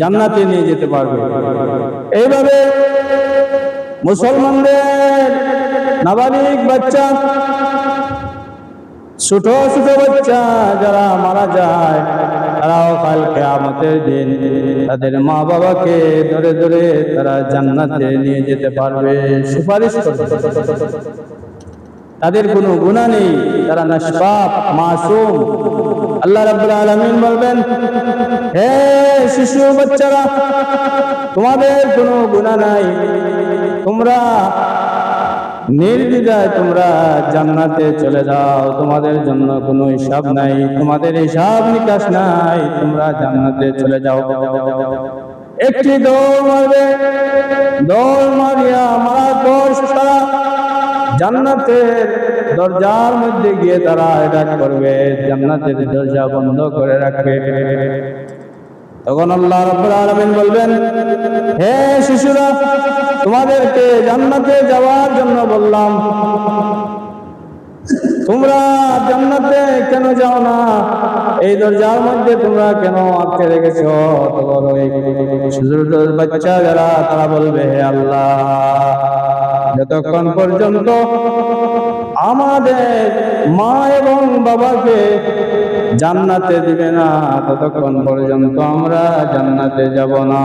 জান্নাতে নিয়ে যেতে পারবে। এইভাবে মুসলমানদের নাবালিগ বাচ্চা, ছোট ছোট বাচ্চা যারা মারা যায়, তারাও কাল কিয়ামতের দিন তাদের মা বাবাকে ধরে ধরে তারা জান্নাতে নিয়ে যেতে পারবে, সুপারিশ করবে। তাদের কোনো গুনাহ নেই, তারা নিষ্পাপ মাসুম। আল্লাহ রাব্বুল আলামিন বলবেন, হে শিশু বাচ্চারা, তোমাদের কোনো গুনাহ নাই, তোমরা নির্দ্বিধায় তোমরা জান্নাতে চলে যাও, তোমাদের জন্য কোনো হিসাব নাই, তোমাদের হিসাব নিকাশ নাই, তোমরা জান্নাতে চলে যাও। একটি দৌড় মারবে, দৌড় মারিয়া মারা দোষ তারা জান্নাতের দরজার মধ্যে গিয়ে তারা ডাক করবে, জান্নাতের দরজা বন্ধ করে রাখবে। তখন আল্লাহ রাব্বুল আলামিন বলবেন, হে শিশুরা, তোমাদেরকে জান্নাতে যাওয়ার জন্য বললাম, তোমরা জান্নাতে কেন যাও না? এই দরজার মধ্যে তোমরা কেন আটকে রেখেছ? তখন ওই ছোট বাচ্চা যারা তারা বলবে, হে আল্লাহ, যতক্ষণ পর্যন্ত আমাদের মা এবং বাবাকে জান্নাতে দিবে না, ততক্ষণ পর্যন্ত আমরা জান্নাতে যাব না।